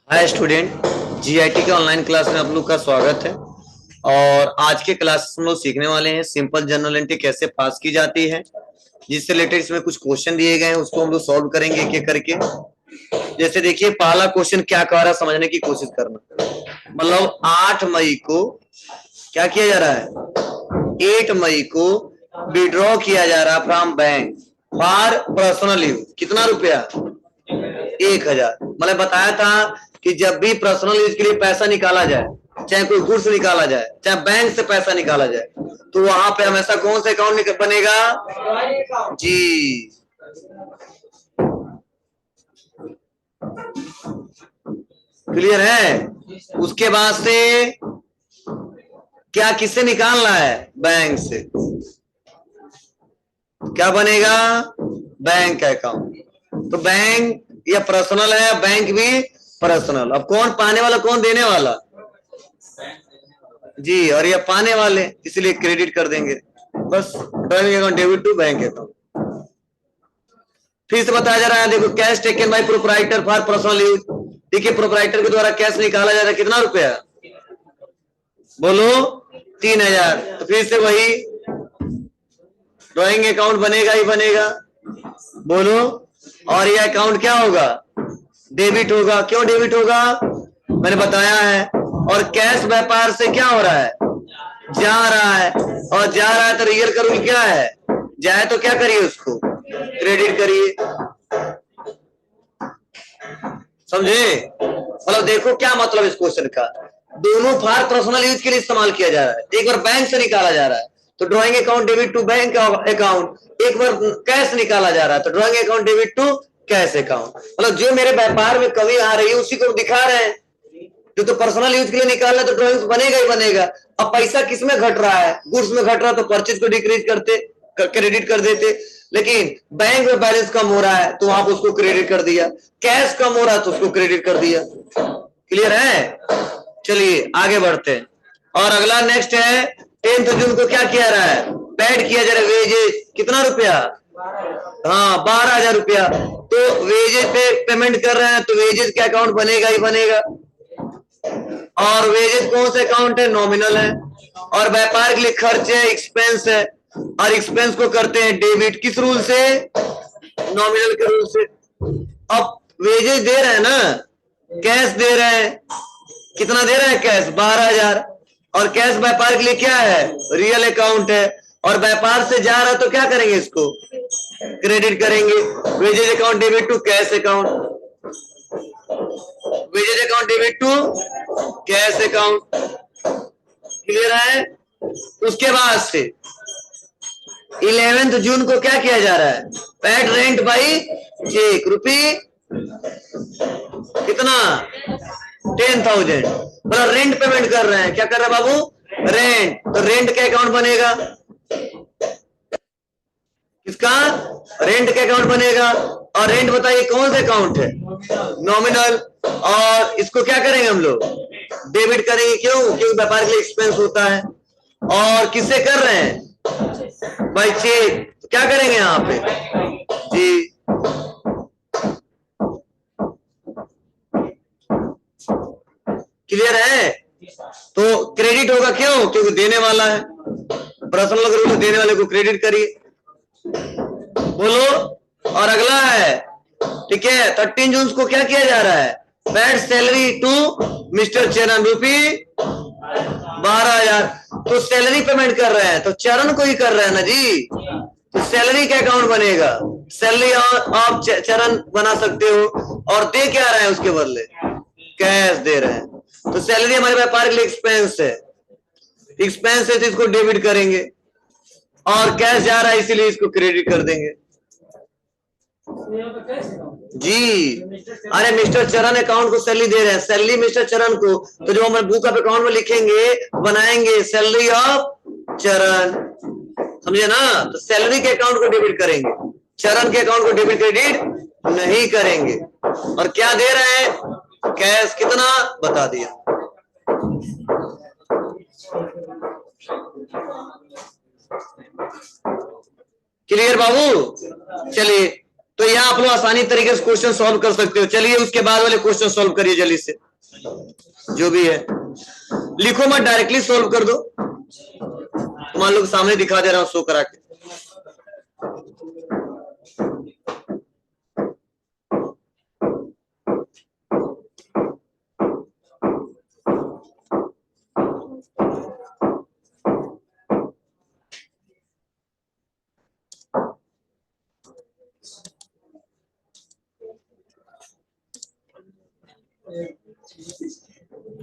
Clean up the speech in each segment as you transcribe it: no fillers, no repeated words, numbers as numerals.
Hi student. GIT के online class में आप लोग का स्वागत है। और आज के क्लास हम लोग सीखने वाले हैं सिंपल जनरल एंट्री कैसे पास की जाती है, जिससे रिलेटेड इसमें कुछ क्वेश्चन दिए गए हैं, उसको हम लोग सॉल्व करेंगे एक एक करके। जैसे देखिए, पहला क्वेश्चन क्या कह रहा है समझने की कोशिश करना। मतलब 8 मई को क्या किया जा रहा है, 8 मई को विड्रॉ किया जा रहा है from bank for personal use. कितना रुपया? 1000। मतलब बताया था कि जब भी पर्सनल यूज के लिए पैसा निकाला जाए, चाहे कोई गुड्स निकाला जाए, चाहे बैंक से पैसा निकाला जाए, तो वहां पे हमेशा कौन सा अकाउंट बनेगा? जी, क्लियर है। उसके बाद से क्या किससे निकालना है? बैंक से। क्या बनेगा? Bank account. तो बैंक या पर्सनल है, बैंक भी पर्सनल। अब कौन पाने वाला, कौन देने वाला? जी, और ये पाने वाले, इसलिए क्रेडिट कर देंगे बस। Bank account debit to bank account. फिर से बताया जा रहा है, देखो, cash taken by proprietor for personal use. ठीक है, प्रोप्राइटर के द्वारा कैश निकाला जा रहा है। कितना रुपया? बोलो। 3000। तो फिर से वही ड्रॉइंग अकाउंट बनेगा ही बनेगा। बोलो। और ये अकाउंट क्या होगा? डेबिट होगा। क्यों डेबिट होगा? मैंने बताया है। और कैश व्यापार से क्या हो रहा है? जा रहा है। और जा रहा है तो रियल का रूल क्या है? जाए तो क्या करिए, उसको क्रेडिट करिए। समझे? मतलब देखो क्या मतलब इस क्वेश्चन का। दोनों फॉर पर्सनल यूज के लिए इस्तेमाल किया जा रहा है। एक बार बैंक से निकाला जा रहा है तो drawing account debit to bank account. एक बार कैश निकाला जा रहा है तो drawing account debit to cash account. मतलब जो मेरे व्यापार में कमी आ रही है उसी को दिखा रहे हैं। जो तो पर्सनल यूज के लिए निकालना है तो ड्रॉइंग बनेगा ही बनेगा। अब पैसा किस में घट रहा है? गुड्स में घट रहा है तो परचेज को डिक्रीज करते, क्रेडिट कर देते। लेकिन बैंक में बैलेंस कम हो रहा है तो आप उसको क्रेडिट कर दिया। कैश कम हो रहा है तो उसको क्रेडिट कर दिया। क्लियर है? चलिए आगे बढ़ते हैं। और अगला नेक्स्ट है, 10 जून को क्या किया रहा है? पेड किया जा रहा है वेजेस। कितना रुपया? हाँ, 12,000 रुपया। तो वेजेस पे पेमेंट कर रहे हैं तो वेजेस का अकाउंट बनेगा ही बनेगा। और वेजेस कौन सा अकाउंट है? नॉमिनल है। और व्यापार के लिए खर्च है, एक्सपेंस है। और एक्सपेंस को करते हैं डेबिट। किस रूल से? नॉमिनल के रूल से। अब वेजेस दे रहे हैं ना, कैश दे रहे हैं। कितना दे रहे हैं? कैश 12,000। और कैश व्यापार के लिए क्या है? रियल अकाउंट है। और व्यापार से जा रहा है तो क्या करेंगे? इसको क्रेडिट करेंगे। Wages account debit to cash account. Wages account debit to cash account. Clear है? उसके बाद से 11 जून को क्या किया जा रहा है? Paid rent by cheque. Rupee कितना? 10,000। मतलब रेंट पेमेंट कर रहे हैं। क्या कर रहे हैं बाबू? रेंट। तो रेंट का अकाउंट बनेगा। किसका? रेंट का अकाउंट बनेगा। और रेंट बताइए कौन सा अकाउंट है? नॉमिनल। और इसको क्या करेंगे हम लोग? डेबिट करेंगे। क्यों? क्योंकि व्यापार के लिए एक्सपेंस होता है। और किससे कर रहे हैं? By cheque. तो क्या करेंगे यहाँ पे? जी, क्लियर है? तो क्रेडिट होगा। क्यों? क्योंकि देने वाला है। पर्सनल अगर तो देने वाले को क्रेडिट करिए। बोलो। और अगला है, ठीक है, 13 जून को क्या किया जा रहा है? पेड सैलरी टू मिस्टर चरण। रुपी 12,000। तो सैलरी पेमेंट कर रहे हैं तो चरण को ही कर रहे हैं ना जी। तो सैलरी का अकाउंट बनेगा। सैलरी आप चरण बना सकते हो। और दे क्या रहे हैं उसके बदले? कैश दे रहे हैं। तो सैलरी हमारे व्यापार के लिए एक्सपेंस है। एक्सपेंस है तो इसको डेबिट करेंगे। और कैश जा रहा है इसीलिए इसको क्रेडिट कर देंगे। जी, अरे मिस्टर चरण अकाउंट को सैलरी दे रहे हैं, सैलरी मिस्टर चरण को। तो जो हम बुक ऑफ अकाउंट में लिखेंगे, बनाएंगे सैलरी ऑफ चरण। समझे ना? तो सैलरी के अकाउंट को डेबिट करेंगे, चरण के अकाउंट को डेबिट क्रेडिट नहीं करेंगे। और क्या दे रहे हैं? कैश। कितना? बता दिया। क्लियर बाबू? चलिए तो यहाँ आप लोग आसानी तरीके से क्वेश्चन सॉल्व कर सकते हो। चलिए उसके बाद वाले क्वेश्चन सॉल्व करिए जल्दी से, जो भी है लिखो मत, डायरेक्टली सॉल्व कर दो। मान लो सामने दिखा दे रहा हूं शो करा के।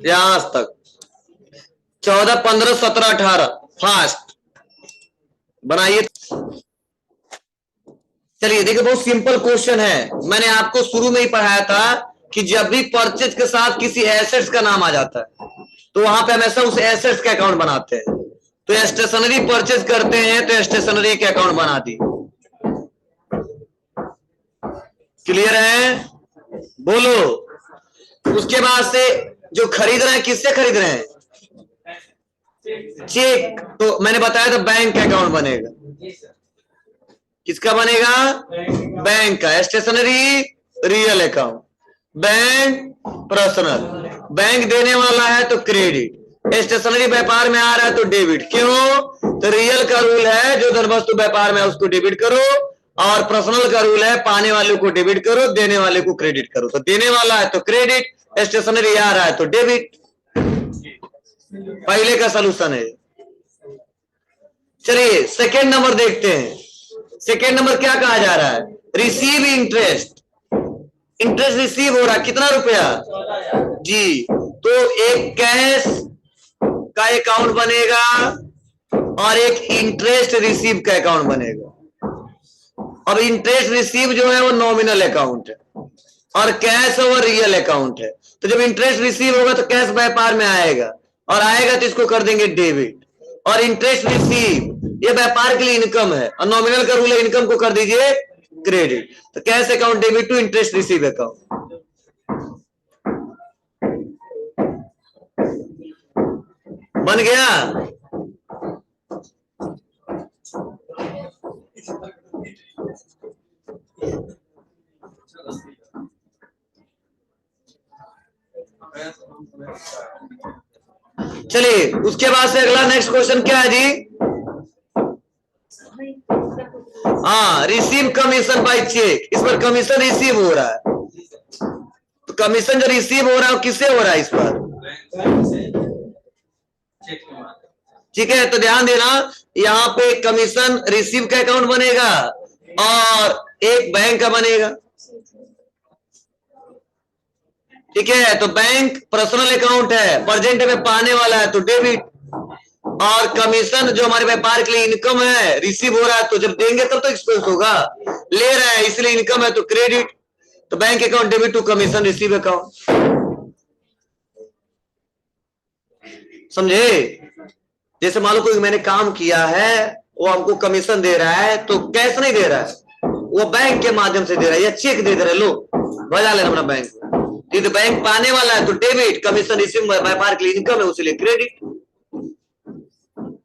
यहां तक 14, 15, 17, 18 फास्ट बनाइए। चलिए देखिए, बहुत सिंपल क्वेश्चन है। मैंने आपको शुरू में ही पढ़ाया था कि जब भी परचेज के साथ किसी एसेट्स का नाम आ जाता है तो वहां पे हमेशा उस एसेट्स का अकाउंट बनाते हैं। तो स्टेशनरी परचेज करते हैं तो स्टेशनरी के अकाउंट बना दी। क्लियर है? बोलो। उसके बाद से जो खरीद रहे हैं, किससे खरीद रहे हैं? चेक। तो मैंने बताया था बैंक का अकाउंट बनेगा। किसका बनेगा? बैंक का। Stationery real account, bank personal. Bank देने वाला है तो क्रेडिट, स्टेशनरी व्यापार में आ रहा है तो डेबिट। क्यों? तो रियल का रूल है जो धन वस्तु व्यापार में है उसको डेबिट करो, और पर्सनल का रूल है पाने वाले को डेबिट करो, देने वाले को क्रेडिट करो। तो देने वाला है तो क्रेडिट, स्टेशनरी आ रहा है तो डेबिट। पहले का सलूशन है। चलिए सेकेंड नंबर देखते हैं। सेकेंड नंबर क्या कहा जा रहा है? Receive interest. इंटरेस्ट रिसीव हो रहा है, कितना रुपया जी? तो एक कैश का अकाउंट बनेगा और एक इंटरेस्ट रिसीव का अकाउंट बनेगा। अब इंटरेस्ट रिसीव जो है वो नॉमिनल अकाउंट है और कैश वो रियल अकाउंट है। तो जब इंटरेस्ट रिसीव होगा तो कैश व्यापार में आएगा, और आएगा तो इसको कर देंगे डेबिट। और इंटरेस्ट रिसीव ये व्यापार के लिए इनकम है, और नॉमिनल का रूल है इनकम को कर दीजिए क्रेडिट। तो cash account debit to interest receive account. बन गया? चलिए उसके बाद से अगला नेक्स्ट क्वेश्चन क्या है जी? हाँ, रिसीव कमीशन बाय चेक। इस पर कमीशन रिसीव हो रहा है। तो कमीशन जो रिसीव हो रहा है किससे हो रहा है? इस पर ठीक है। तो ध्यान देना, यहाँ पे कमीशन रिसीव का अकाउंट बनेगा और एक बैंक का बनेगा। ठीक है। तो बैंक पर्सनल अकाउंट है, प्रेजेंट में पाने वाला है तो डेबिट, और कमीशन जो हमारे व्यापार के लिए इनकम है रिसीव हो रहा है, तो जब देंगे तब तो एक्सपेंस होगा। ले रहा है इसलिए इनकम है तो क्रेडिट। तो bank account debit to commission receive account. समझे? जैसे मान लो कोई मैंने काम किया है, वो हमको कमीशन दे रहा है, तो कैश नहीं दे रहा है, वो बैंक के माध्यम से दे रहा है या चेक दे रहा है। लो बजा लेना अपना बैंक। तो बैंक पाने वाला है तो डेबिट, कमीशन रिसीव व्यापार के लिए इनकम है उसके लिए क्रेडिट।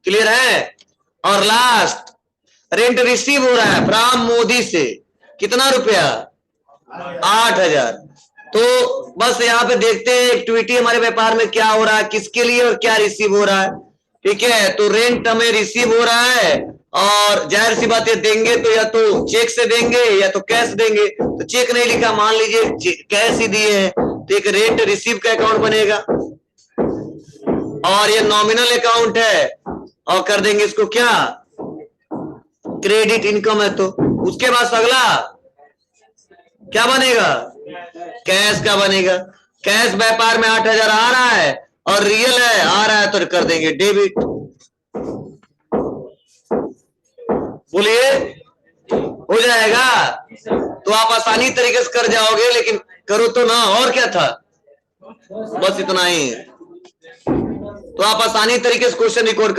क्लियर है? और लास्ट रेंट रिसीव हो रहा है फ्रॉम मोदी से। कितना रुपया? 8,000। तो बस यहाँ पे देखते हैं एक्टिविटी हमारे व्यापार में क्या हो रहा है, किसके लिए और क्या रिसीव हो रहा है। ठीक है। तो रेंट हमें रिसीव हो रहा है, और जाहिर सी बात है देंगे तो या तो चेक से देंगे या तो कैश देंगे। तो चेक नहीं लिखा, मान लीजिए कैश ही दिए हैं, तो एक रेंट रिसीव का अकाउंट बनेगा, और ये नॉमिनल अकाउंट है, और कर देंगे इसको क्या? क्रेडिट। इनकम है तो उसके बाद अगला क्या बनेगा? कैश का बनेगा। कैश व्यापार में 8,000 आ रहा है और रियल है आ रहा है तो कर देंगे डेबिट। बोलिए, हो जाएगा? तो आप आसानी तरीके से कर जाओगे, लेकिन करो तो ना। और क्या था? बस इतना ही। तो आप आसानी तरीके से क्वेश्चन रिकॉर्ड कर